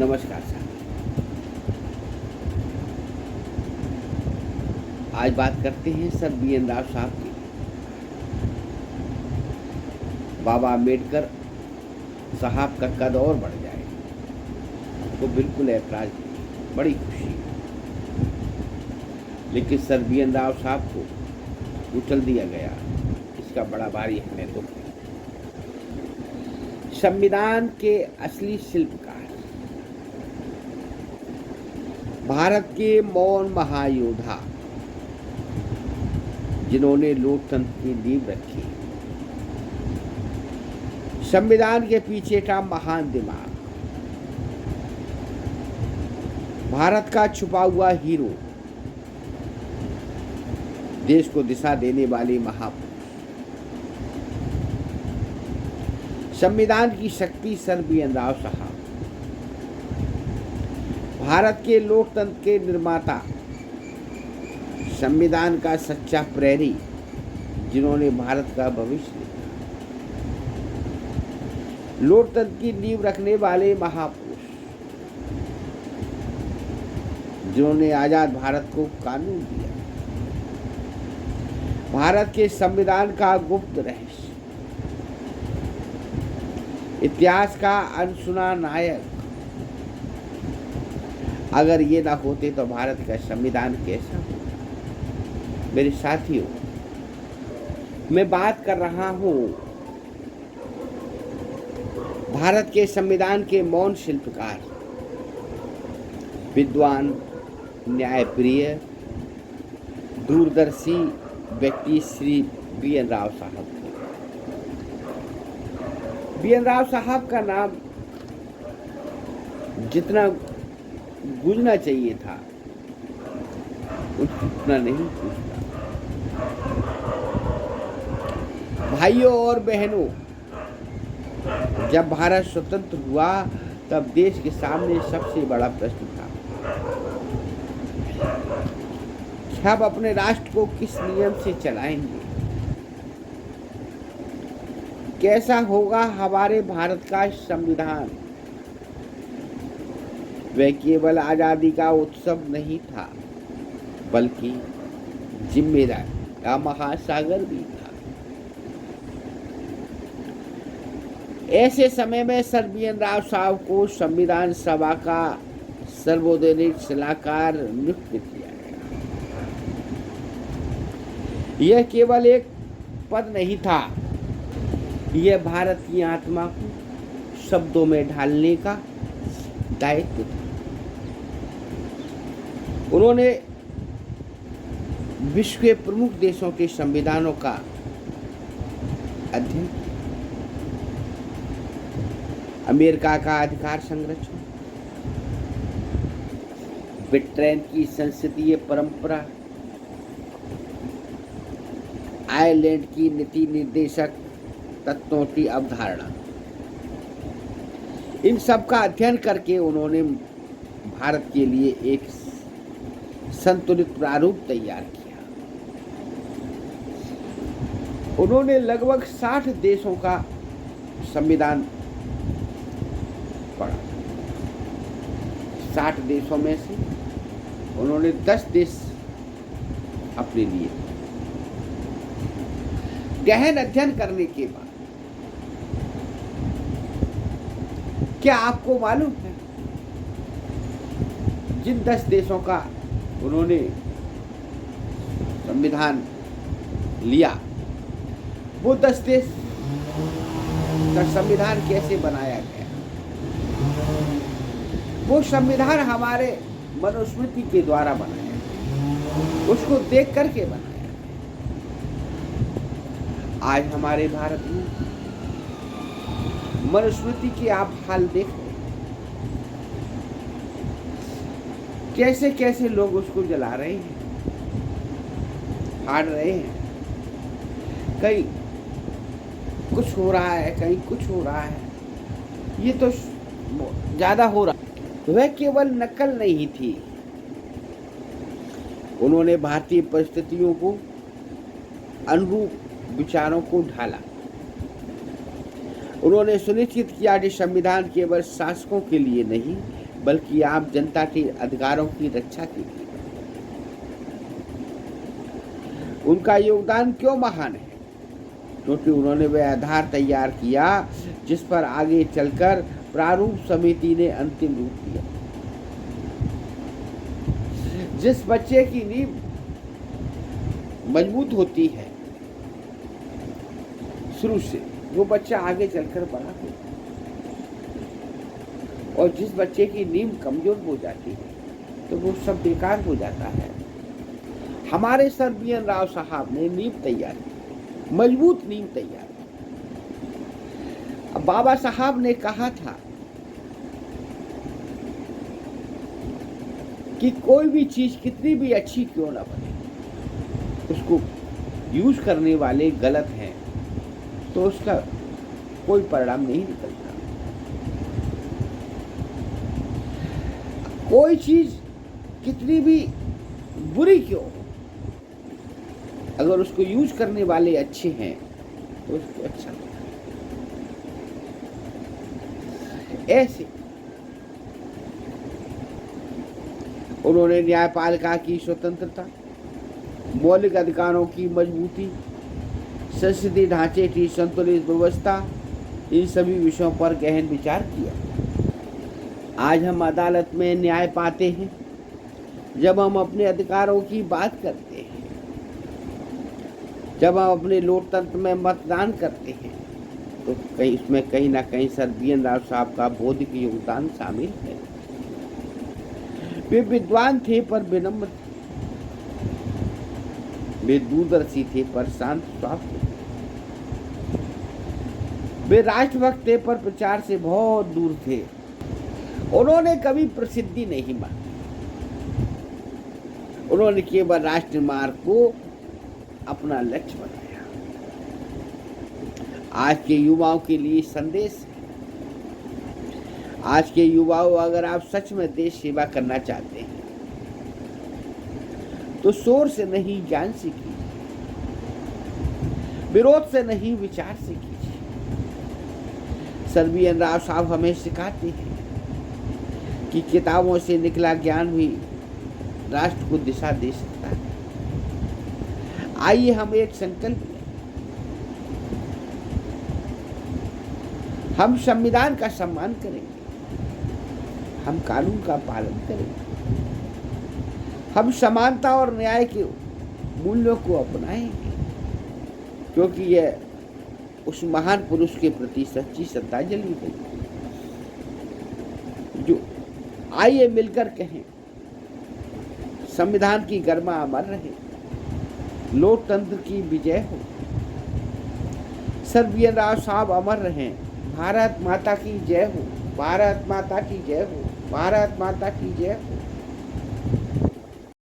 नमस्कार साहब। आज बात करते हैं सर बी.एन. राव साहब की। बाबा अम्बेडकर साहब का कद और बढ़ जाए तो बिल्कुल ऐतराज नहीं, बड़ी खुशी है। लेकिन सर बी.एन. राव साहब को कुचल दिया गया, इसका बड़ा भारी हमें दुख है। संविधान के असली शिल्पकार, भारत के मौन महायोद्धा, जिन्होंने लोकतंत्र की नींव रखी, संविधान के पीछे का महान दिमाग, भारत का छुपा हुआ हीरो, देश को दिशा देने वाले महापुरुष, संविधान की शक्ति सर बी.एन. राव साहब, भारत के लोकतंत्र के निर्माता, संविधान का सच्चा प्रहरी, जिन्होंने भारत का भविष्य देखा, लोकतंत्र की नींव रखने वाले महापुरुष, जिन्होंने आजाद भारत को कानून दिया, भारत के संविधान का गुप्त रहस्य, इतिहास का अनसुना नायक। अगर ये ना होते तो भारत का संविधान कैसा होता? मेरे साथियों, मैं बात कर रहा हूँ भारत के संविधान के मौन शिल्पकार, विद्वान, न्यायप्रिय, दूरदर्शी व्यक्ति श्री बी.एन. राव साहब। बी.एन. राव साहब का नाम जितना गूंजना चाहिए था उतना नहीं गूंजता। भाइयों और बहनों, जब भारत स्वतंत्र हुआ तब देश के सामने सबसे बड़ा प्रश्न था कि हम अपने राष्ट्र को किस नियम से चलाएंगे, कैसा होगा हमारे भारत का संविधान। वह केवल आज़ादी का उत्सव नहीं था, बल्कि जिम्मेदारी का महासागर भी था। ऐसे समय में सर बी.एन. राव साहब को संविधान सभा का सर्वोदय सलाहकार नियुक्त किया गया। यह केवल एक पद नहीं था, यह भारत की आत्मा को शब्दों में ढालने का दायित्व था। उन्होंने विश्व के प्रमुख देशों के संविधानों का अध्ययन, अमेरिका का अधिकार संरक्षण, ब्रिटेन की संसदीय परंपरा, आयरलैंड की नीति निर्देशक तत्वों की अवधारणा, इन सब का अध्ययन करके उन्होंने भारत के लिए एक संतुलित प्रारूप तैयार किया। उन्होंने लगभग 60 देशों का संविधान पढ़ा। 60 देशों में से उन्होंने 10 देश अपने लिए। गहन अध्ययन करने के बाद क्या आपको मालूम है, जिन 10 देशों का उन्होंने संविधान लिया, वो 10 देश का संविधान कैसे बनाया गया? वो संविधान हमारे मनुस्मृति के द्वारा बनाया गया, उसको देख करके बनाया। आज हमारे भारत में मनुस्मृति की आप हाल देख रहे हैं, कैसे कैसे लोग उसको जला रहे हैं, फाड़ रहे हैं। कहीं कुछ हो रहा है, कहीं कुछ हो रहा है। ये तो ज्यादा हो रहा। वह केवल नकल नहीं थी, उन्होंने भारतीय परिस्थितियों को अनुरूप विचारों को ढाला। उन्होंने सुनिश्चित किया कि संविधान केवल शासकों के लिए नहीं बल्कि आम जनता के अधिकारों की रक्षा के लिए। उनका योगदान क्यों महान है? क्योंकि उन्होंने वह आधार तैयार किया जिस पर आगे चलकर प्रारूप समिति ने अंतिम रूप दिया। जिस बच्चे की नींव मजबूत होती है शुरू से, वो बच्चा आगे चलकर बड़ा होता है, और जिस बच्चे की नींव कमजोर हो जाती है तो वो सब बेकार हो जाता है। हमारे सर बी.एन. राव साहब ने नींव तैयार की, मजबूत नींव तैयार की। अब बाबा साहब ने कहा था कि कोई भी चीज कितनी भी अच्छी क्यों ना बने, उसको यूज करने वाले गलत हैं तो उसका कोई परिणाम नहीं निकलता। कोई चीज कितनी भी बुरी क्यों हो, अगर उसको यूज करने वाले अच्छे हैं तो उसको अच्छा लगता है। ऐसे उन्होंने न्यायपालिका की स्वतंत्रता, मौलिक अधिकारों की मजबूती, संसदीय ढांचे की संतुलित व्यवस्था, इन सभी विषयों पर गहन विचार किया। आज हम अदालत में न्याय पाते हैं जब हम अपने अधिकारों की बात करते हैं, जब हम अपने लोकतंत्र में मतदान करते हैं, तो कहीं इसमें कहीं ना कहीं सर बी.एन. राव साहब का बौद्धिक योगदान शामिल है। वे विद्वान थे पर विनम्र थे, वे दूरदर्शी थे पर शांत स्वभाव थे, वे राष्ट्रभक्त थे पर प्रचार से बहुत दूर थे। उन्होंने कभी प्रसिद्धि नहीं मांगी, उन्होंने केवल राष्ट्र मार्ग को अपना लक्ष्य बनाया। आज के युवाओं के लिए संदेश है, आज के युवाओं, अगर आप सच में देश सेवा करना चाहते हैं तो शोर से नहीं ज्ञान से कीजिए, विरोध से नहीं विचार से कीजिए। Sir BN. राव साहब हमें सिखाते हैं कि किताबों से निकला ज्ञान भी राष्ट्र को दिशा दे सकता है। आइए हम एक संकल्प लें, हम संविधान का सम्मान करेंगे, हम कानून का पालन करेंगे, हम समानता और न्याय के मूल्यों को अपनाएंगे, क्योंकि यह उस महान पुरुष के प्रति सच्ची श्रद्धांजलि है जो, आइए मिलकर कहें, संविधान की गरिमा अमर रहे, लोकतंत्र की विजय हो, सर बी.एन. राव साहब अमर रहें। भारत माता की जय हो, भारत माता की जय हो, भारत माता की जय हो।